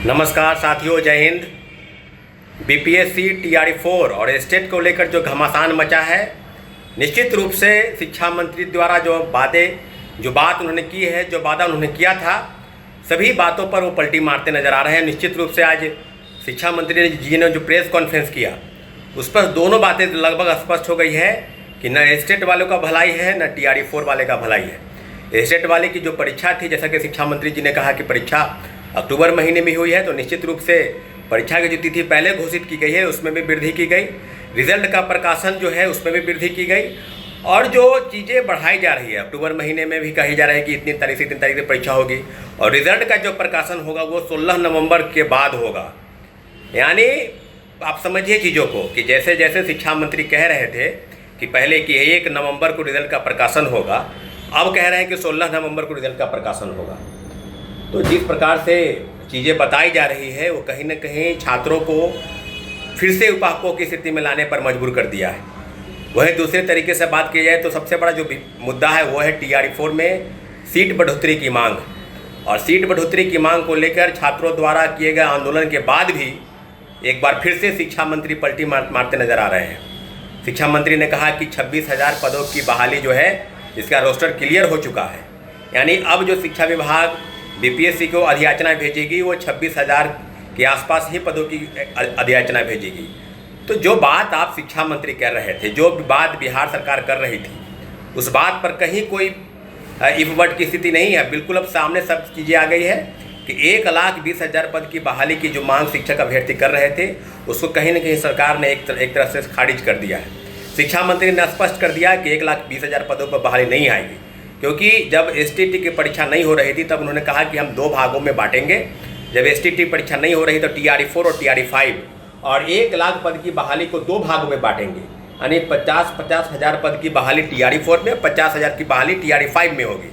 नमस्कार साथियों, जय हिंद। बीपीएससी टीआरई 4 और स्टेट को लेकर जो घमासान मचा है, निश्चित रूप से शिक्षा मंत्री द्वारा जो बात उन्होंने की है, जो वादा उन्होंने किया था, सभी बातों पर वो पलटी मारते नज़र आ रहे हैं। निश्चित रूप से आज शिक्षा मंत्री जी ने जो प्रेस कॉन्फ्रेंस किया, उस पर दोनों बातें लगभग स्पष्ट हो गई है कि न स्टेट वालों का भलाई है, न टीआरई 4 वाले का भलाई है। स्टेट वाले की जो परीक्षा थी, जैसा कि शिक्षा मंत्री जी ने कहा कि परीक्षा अक्टूबर महीने में हुई है, तो निश्चित रूप से परीक्षा की जो तिथि पहले घोषित की गई है उसमें भी वृद्धि की गई, रिजल्ट का प्रकाशन जो है उसमें भी वृद्धि की गई, और जो चीज़ें बढ़ाई जा रही है, अक्टूबर महीने में भी कही जा रही है कि इतनी तारीख से इतनी तारीख से परीक्षा होगी, और रिजल्ट का जो प्रकाशन होगा वो 16 नवंबर के बाद होगा। यानी आप समझिए चीज़ों को कि जैसे जैसे शिक्षा मंत्री कह रहे थे कि पहले कि 1 नवंबर को रिजल्ट का प्रकाशन होगा, अब कह रहे हैं कि 16 नवंबर को रिजल्ट का प्रकाशन होगा। तो जिस प्रकार से चीज़ें बताई जा रही है वो कहीं ना कहीं छात्रों को फिर से उपाकों की स्थिति में लाने पर मजबूर कर दिया है। वही दूसरे तरीके से बात की जाए तो सबसे बड़ा जो मुद्दा है वो है टीआरई 4 में सीट बढ़ोतरी की मांग। और सीट बढ़ोतरी की मांग को लेकर छात्रों द्वारा किए गए आंदोलन के बाद भी एक बार फिर से शिक्षा मंत्री पलटी मारते नजर आ रहे हैं। शिक्षा मंत्री ने कहा कि 26,000 पदों की बहाली जो है, इसका रोस्टर क्लियर हो चुका है। यानी अब जो शिक्षा विभाग बीपीएससी को अधियाचना भेजेगी वो 26,000 के आसपास ही पदों की अधियाचना भेजेगी। तो जो बात आप शिक्षा मंत्री कर रहे थे, जो बात बिहार सरकार कर रही थी, उस बात पर कहीं कोई इफ बट की स्थिति नहीं है। बिल्कुल अब सामने सब चीज़ें आ गई है कि 1,20,000 पद की बहाली की जो मांग शिक्षक अभ्यर्थी कर रहे थे, उसको कहीं ना कहीं सरकार ने एक तरह से खारिज कर दिया है। शिक्षा मंत्री ने स्पष्ट कर दिया कि 1,20,000 पदों पर बहाली नहीं आएगी, क्योंकि जब एसटीटी की परीक्षा नहीं हो रही थी तब उन्होंने कहा कि हम 2 भागों में बांटेंगे। जब एसटीटी परीक्षा नहीं हो रही तो टीआरई 4 और टीआरई 5, और 1,00,000 पद की बहाली को 2 भागों में बांटेंगे। यानी 50,000 पद की बहाली टीआरई 4 में, 50,000 की बहाली टीआरई 5 में होगी।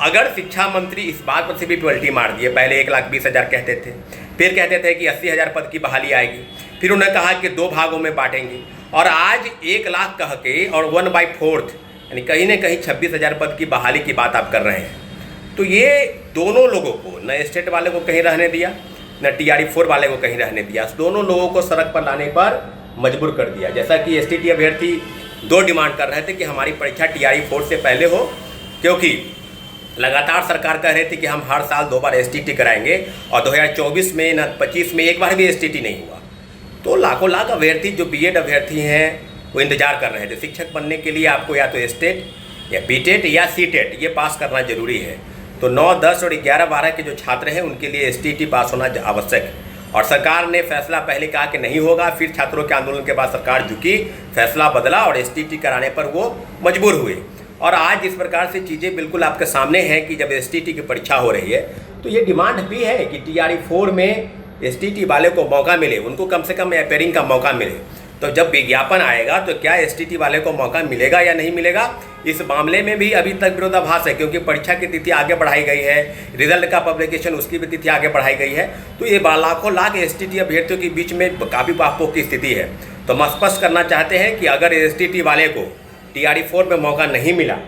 अगर शिक्षा मंत्री इस बात पर से भी पलटी मार दिए, पहले 1,20,000 कहते थे, फिर कहते थे कि 80,000 पद की बहाली आएगी, फिर उन्होंने कहा कि 2 भागों में बांटेंगे, और आज 1,00,000 कह के और 1/4 यानी कहीं ना कहीं 26,000 पद की बहाली की बात आप कर रहे हैं। तो ये दोनों लोगों को, न स्टेट वाले को कहीं रहने दिया, न टीआरई 4 वाले को कहीं रहने दिया, दोनों लोगों को सड़क पर लाने पर मजबूर कर दिया। जैसा कि एसटीटी अभ्यर्थी 2 डिमांड कर रहे थे कि हमारी परीक्षा टीआरई 4 से पहले हो, क्योंकि लगातार सरकार कह रही थी कि हम हर साल 2 बार एसटीटी कराएंगे, और 2024 में न 25 में एक बार भी एसटीटी नहीं हुआ। तो लाखों लाख अभ्यर्थी जो बीएड अभ्यर्थी हैं वो इंतजार कर रहे थे। शिक्षक बनने के लिए आपको या तो स्टेट या बीटेट या सीटेट ये पास करना जरूरी है। तो 9, 10 और 11, 12 के जो छात्र हैं उनके लिए एसटीटी पास होना आवश्यक है। और सरकार ने फैसला पहले कहा कि नहीं होगा, फिर छात्रों के आंदोलन के बाद सरकार झुकी, फैसला बदला और एसटीटी कराने पर वो मजबूर हुए। और आज इस प्रकार से चीज़ें बिल्कुल आपके सामने हैं कि जब एसटीटी की परीक्षा हो रही है तो ये डिमांड भी है कि टीआरई 4 में एसटीटी वाले को मौका मिले, उनको कम से कम अपेयरिंग का मौका मिले। तो जब विज्ञापन आएगा तो क्या एसटीटी वाले को मौका मिलेगा या नहीं मिलेगा, इस मामले में भी अभी तक विरोधाभास है, क्योंकि परीक्षा की तिथि आगे बढ़ाई गई है, रिजल्ट का पब्लिकेशन उसकी भी तिथि आगे बढ़ाई गई है। तो ये लाखों लाख एसटीटी अभ्यर्थियों के बीच में काफ़ी बापों की स्थिति है। तो हम स्पष्ट करना चाहते हैं कि अगर एसटीटी वाले को टीआरई 4 में मौका नहीं मिला,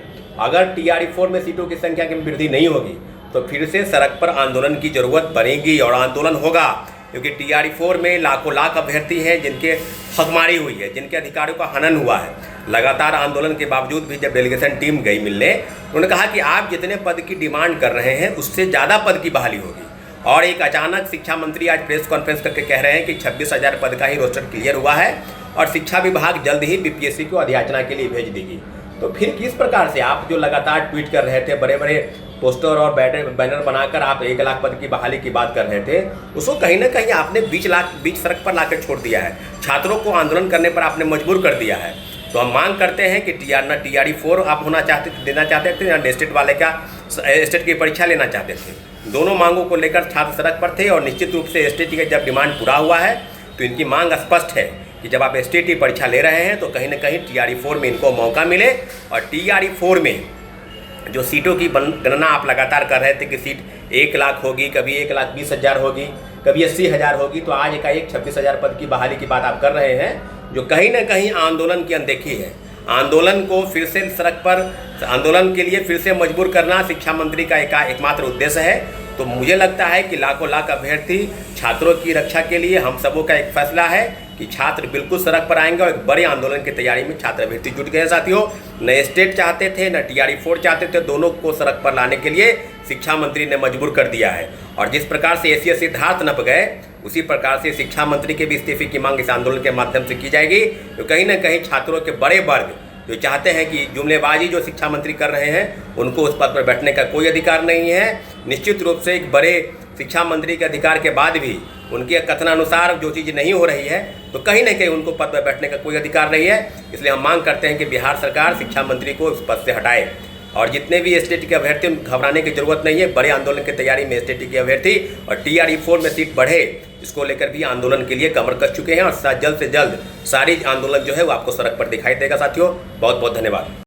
अगर टीआरई 4 में सीटों की संख्या की वृद्धि नहीं होगी, तो फिर से सड़क पर आंदोलन की जरूरत बनेगी और आंदोलन होगा। क्योंकि टीआरई 4 में लाखों लाख अभ्यर्थी हैं जिनके हकमारी हुई है, जिनके अधिकारों का हनन हुआ है। लगातार आंदोलन के बावजूद भी जब डेलीगेशन टीम गई मिलने, उन्होंने कहा कि आप जितने पद की डिमांड कर रहे हैं उससे ज़्यादा पद की बहाली होगी। और एक अचानक शिक्षा मंत्री आज प्रेस कॉन्फ्रेंस करके कह रहे हैं कि 26,000 पद का ही रोस्टर क्लियर हुआ है और शिक्षा विभाग जल्द ही बीपीएससी को अधियाचना के लिए भेज देगी। तो फिर किस प्रकार से आप जो लगातार ट्वीट कर रहे थे, बड़े बड़े पोस्टर और बैनर बनाकर आप 1,00,000 पद की बहाली की बात कर रहे थे, उसको कहीं ना कहीं आपने बीच सड़क पर लाकर छोड़ दिया है। छात्रों को आंदोलन करने पर आपने मजबूर कर दिया है। तो हम मांग करते हैं कि ना टीआरई 4 आप देना चाहते थे, ना स्टेट वाले का स्टेट की परीक्षा लेना चाहते थे। दोनों मांगों को लेकर छात्र सड़क पर थे, और निश्चित रूप से एसटीटी का जब डिमांड पूरा हुआ है तो इनकी मांग स्पष्ट है कि जब आप एसटीटी परीक्षा ले रहे हैं तो कहीं ना कहीं टीआरई 4 में इनको मौका मिले। और टीआरई 4 में जो सीटों की गणना आप लगातार कर रहे थे कि सीट 1,00,000 होगी, कभी 1,20,000 होगी, कभी 80,000 होगी, तो आज एकाएक 26,000 पद की बहाली की बात आप कर रहे हैं, जो कहीं ना कहीं आंदोलन की अनदेखी है। आंदोलन को फिर से सड़क पर, आंदोलन के लिए फिर से मजबूर करना शिक्षा मंत्री का एकमात्र उद्देश्य है। तो मुझे लगता है कि लाखों लाख अभ्यर्थी छात्रों की रक्षा के लिए हम सबों का एक फैसला है कि छात्र बिल्कुल सड़क पर आएंगे और एक बड़े आंदोलन की तैयारी में छात्र अभ्यर्थी जुट गए हैं। साथियों, न स्टेट चाहते थे न TRE-4 चाहते थे, दोनों को सड़क पर लाने के लिए शिक्षा मंत्री ने मजबूर कर दिया है। और जिस प्रकार से ACS सिद्धार्थ नप गए, उसी प्रकार से शिक्षा मंत्री के भी इस्तीफे की मांग इस आंदोलन के माध्यम से की जाएगी। तो कहीं ना कहीं छात्रों के बड़े वर्ग जो चाहते हैं कि जुमलेबाजी जो शिक्षा मंत्री कर रहे हैं उनको उस पद पर बैठने का कोई अधिकार नहीं है। निश्चित रूप से एक बड़े शिक्षा मंत्री के अधिकार के बाद भी उनके कथनानुसार जो चीज़ नहीं हो रही है तो कहीं ना कहीं उनको पद पर बैठने का कोई अधिकार नहीं है। इसलिए हम मांग करते हैं कि बिहार सरकार शिक्षा मंत्री को उस पद से हटाए और जितने भी STT के अभ्यर्थी घबराने की जरूरत नहीं है। बड़े आंदोलन की तैयारी में STT के अभ्यर्थी और TRE-4 में सीट बढ़े इसको लेकर भी आंदोलन के लिए कमर कस चुके हैं और जल्द से जल्द सारी आंदोलन जो है वो आपको सड़क पर दिखाई देगा। साथियों, बहुत बहुत धन्यवाद।